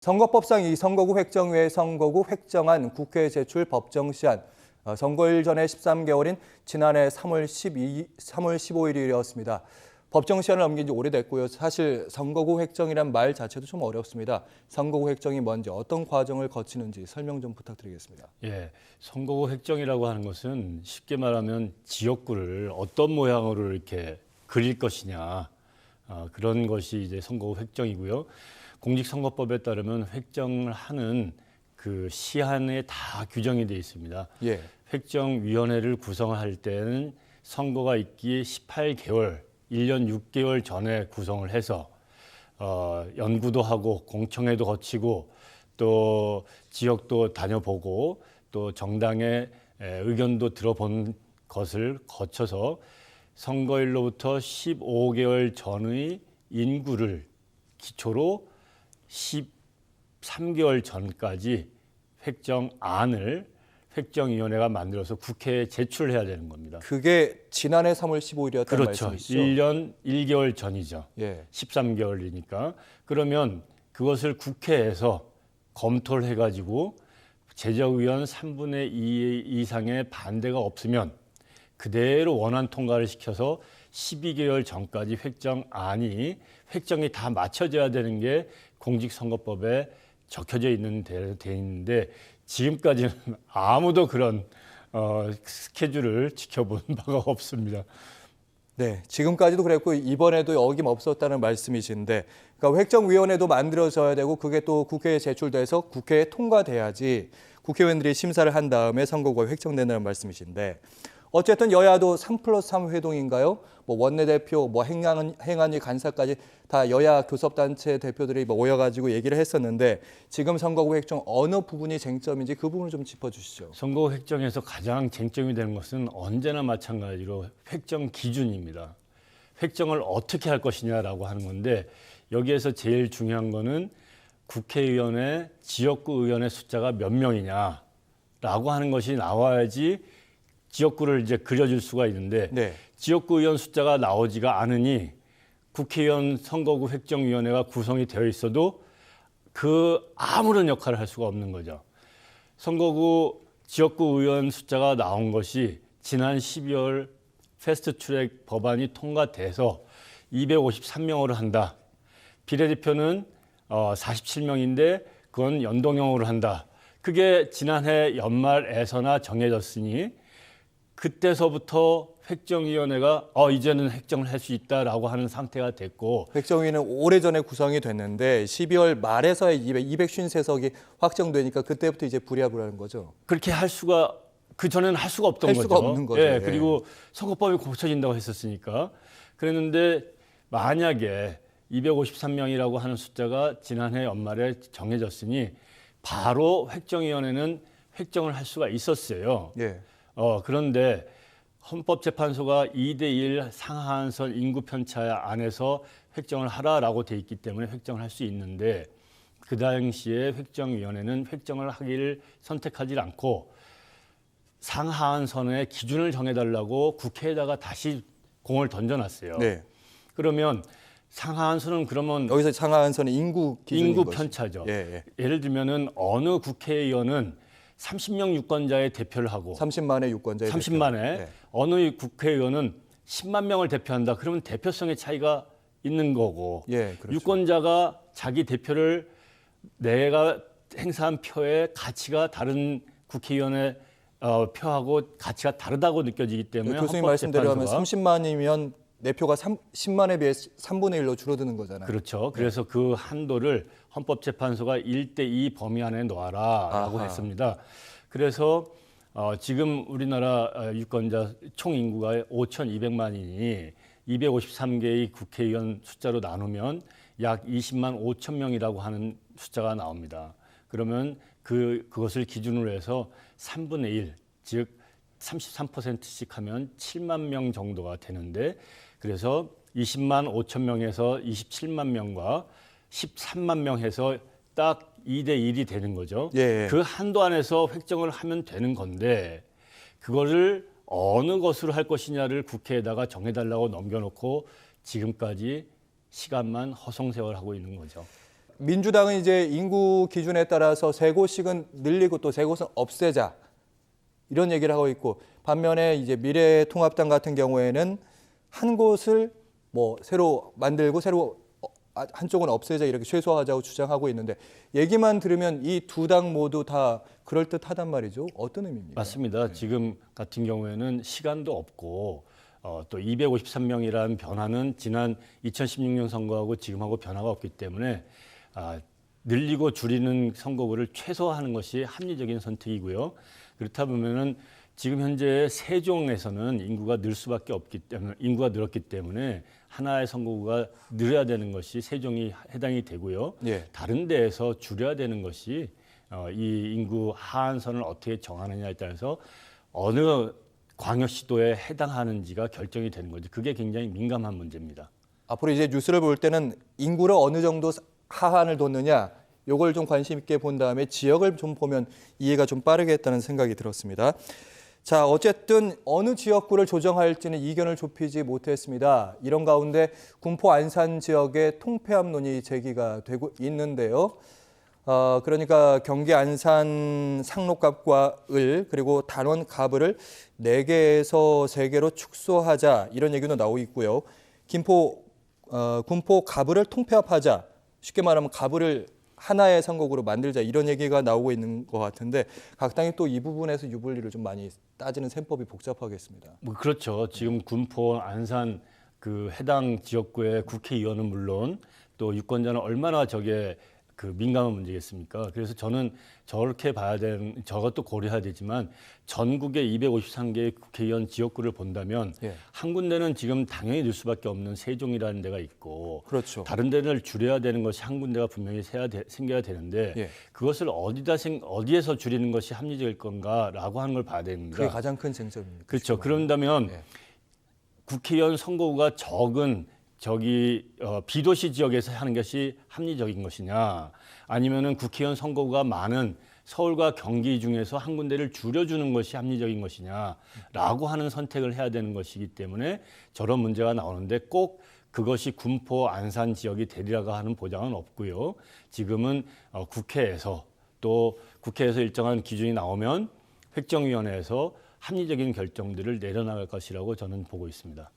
선거법상 이 선거구 획정 외에 선거구 획정안 국회에 제출 법정 시한 선거일 전에 13개월인 지난해 3월 15일이었습니다. 법정 시한을 넘긴 지 오래됐고요. 사실 선거구 획정이란 말 자체도 좀 어렵습니다. 선거구 획정이 뭔지 어떤 과정을 거치는지 설명 좀 부탁드리겠습니다. 예, 선거구 획정이라고 하는 것은 쉽게 말하면 지역구를 어떤 모양으로 이렇게 그릴 것이냐 그런 것이 이제 선거구 획정이고요. 공직선거법에 따르면 획정을 하는 그 시한에 다 규정이 되어 있습니다. 예. 획정위원회를 구성할 때는 선거가 있기 18개월, 1년 6개월 전에 구성을 해서 연구도 하고 공청회도 거치고 또 지역도 다녀보고 또 정당의 의견도 들어본 것을 거쳐서 선거일로부터 15개월 전의 인구를 기초로 13개월 전까지 획정안을 획정위원회가 만들어서 국회에 제출해야 되는 겁니다. 그게 지난해 3월 15일이었다는 그렇죠. 말씀이시죠? 1년 1개월 전이죠. 예. 13개월이니까. 그러면 그것을 국회에서 검토를 해가지고 제적의원 3분의 2 이상의 반대가 없으면 그대로 원안 통과를 시켜서 12개월 전까지 획정이 다 맞춰져야 되는 게 공직선거법에 적혀져 돼 있는데 지금까지는 아무도 그런 스케줄을 지켜본 바가 없습니다. 네, 지금까지도 그랬고 이번에도 어김없었다는 말씀이신데, 그러니까 획정위원회도 만들어져야 되고 그게 또 국회에 제출돼서 국회에 통과돼야지 국회의원들이 심사를 한 다음에 선거구가 획정된다는 말씀이신데, 어쨌든 여야도 3+3 회동인가요? 뭐 원내대표, 뭐 행안위 간사까지 다 여야 교섭단체 대표들이 모여가지고 얘기를 했었는데 지금 선거구 획정 어느 부분이 쟁점인지 그 부분을 좀 짚어주시죠. 선거구 획정에서 가장 쟁점이 되는 것은 언제나 마찬가지로 획정 기준입니다. 획정을 어떻게 할 것이냐라고 하는 건데 여기에서 제일 중요한 거는 국회의원의 지역구 의원의 숫자가 몇 명이냐라고 하는 것이 나와야지 지역구를 이제 그려줄 수가 있는데 네. 지역구 의원 숫자가 나오지가 않으니 국회의원 선거구 획정위원회가 구성이 되어 있어도 그 아무런 역할을 할 수가 없는 거죠. 선거구 지역구 의원 숫자가 나온 것이 지난 12월 패스트트랙 법안이 통과돼서 253명으로 한다. 비례대표는 47명인데 그건 연동형으로 한다. 그게 지난해 연말에서나 정해졌으니 그때서부터 획정위원회가 이제는 획정을 할 수 있다라고 하는 상태가 됐고 획정위는 오래전에 구성이 됐는데 12월 말에서야 253석이 확정되니까 그때부터 이제 불이합을 하는 거죠. 그렇게 할 수가 그전에는 할 수가 없던 할 거죠. 수가 없는 거죠. 예, 예. 그리고 선거법이 고쳐진다고 했었으니까 그랬는데 만약에 253명이라고 하는 숫자가 지난해 연말에 정해졌으니 바로 획정위원회는 획정을 할 수가 있었어요. 예. 그런데 헌법재판소가 2대1 상하한선 인구 편차 안에서 획정을 하라라고 돼 있기 때문에 획정을 할 수 있는데 그 당시에 획정위원회는 획정을 하기를 선택하지 않고 상하한선의 기준을 정해달라고 국회에다가 다시 공을 던져놨어요. 네. 그러면 상하한선은 그러면 여기서 상하한선은 인구 기준인 인구 거죠. 편차죠. 예. 예를 들면은 어느 국회의원은 30명 유권자의 대표를 하고 30만의 유권자의 30만에 대표. 예. 어느 국회의원은 10만 명을 대표한다. 그러면 대표성의 차이가 있는 거고 예, 그렇죠. 유권자가 자기 대표를 내가 행사한 표의 가치가 다른 국회의원의 표하고 가치가 다르다고 느껴지기 때문에 교수님 말씀대로 하면 헌법재판소가 30만이면 내 표가 10만에 비해 3분의 1로 줄어드는 거잖아요. 그렇죠. 그래서 그 한도를 헌법재판소가 1대2 범위 안에 놓아라라고 아하. 했습니다. 그래서 지금 우리나라 유권자 총 인구가 5,200만이니 253개의 국회의원 숫자로 나누면 약 20만 5천 명이라고 하는 숫자가 나옵니다. 그러면 그것을 기준으로 해서 3분의 1, 즉 33%씩 하면 7만 명 정도가 되는데 그래서 20만 5천 명에서 27만 명과 13만 명 해서 딱 2대1이 되는 거죠. 예. 그 한도 안에서 획정을 하면 되는 건데 그거를 어느 것으로 할 것이냐를 국회에다가 정해달라고 넘겨놓고 지금까지 시간만 허송세월하고 있는 거죠. 민주당은 이제 인구 기준에 따라서 세 곳씩은 늘리고 또 세 곳은 없애자 이런 얘기를 하고 있고, 반면에 이제 미래통합당 같은 경우에는 한 곳을 뭐 새로 만들고 새로 한쪽은 없애자 이렇게 최소화하자고 주장하고 있는데, 얘기만 들으면 이 두 당 모두 다 그럴듯하단 말이죠. 어떤 의미입니까? 맞습니다. 지금 같은 경우에는 시간도 없고 또 253명이라는 변화는 지난 2016년 선거하고 지금하고 변화가 없기 때문에 늘리고 줄이는 선거구를 최소화하는 것이 합리적인 선택이고요. 그렇다 보면은 지금 현재 세종에서는 인구가 늘 수밖에 없기 때문에, 인구가 늘었기 때문에 하나의 선거구가 늘어야 되는 것이 세종이 해당이 되고요. 예. 다른 데에서 줄여야 되는 것이 이 인구 하한선을 어떻게 정하느냐에 따라서 어느 광역시도에 해당하는지가 결정이 되는 거죠. 그게 굉장히 민감한 문제입니다. 앞으로 이제 뉴스를 볼 때는 인구를 어느 정도 하한을 뒀느냐, 요걸 좀 관심 있게 본 다음에 지역을 좀 보면 이해가 좀 빠르겠다는 생각이 들었습니다. 자, 어쨌든 어느 지역구를 조정할지는 이견을 좁히지 못했습니다. 이런 가운데 군포 안산 지역의 통폐합론이 제기가 되고 있는데요. 그러니까 경기 안산 상록갑과 을 그리고 단원 가브를 4개에서 3개로 축소하자 이런 얘기도 나오고 있고요. 군포 가브를 통폐합하자, 쉽게 말하면 가브를 하나의 선거구로 만들자 이런 얘기가 나오고 있는 것 같은데, 각 당이 또 이 부분에서 유불리를 좀 많이 따지는 셈법이 복잡하겠습니다. 뭐 그렇죠. 지금 군포 안산 그 해당 지역구의 국회의원은 물론 또 유권자는 얼마나 저게 그 민감한 문제겠습니까? 그래서 저는 저렇게 봐야 되는, 저것도 고려해야 되지만 전국의 253개의 국회의원 지역구를 본다면 예. 한 군데는 지금 당연히 늘 수밖에 없는 세종이라는 데가 있고, 그렇죠. 다른 데를 줄여야 되는 것이 한 군데가 분명히 생겨야 되는데 예. 그것을 어디에서 줄이는 것이 합리적일 건가라고 하는 걸 봐야 됩니다. 그게 가장 큰 쟁점입니다. 그렇죠. 지금은. 그런다면 예. 국회의원 선거구가 적은 비도시 지역에서 하는 것이 합리적인 것이냐, 아니면은 국회의원 선거구가 많은 서울과 경기 중에서 한 군데를 줄여주는 것이 합리적인 것이냐라고 하는 선택을 해야 되는 것이기 때문에 저런 문제가 나오는데, 꼭 그것이 군포 안산 지역이 되리라고 하는 보장은 없고요. 지금은 국회에서 일정한 기준이 나오면 획정위원회에서 합리적인 결정들을 내려나갈 것이라고 저는 보고 있습니다.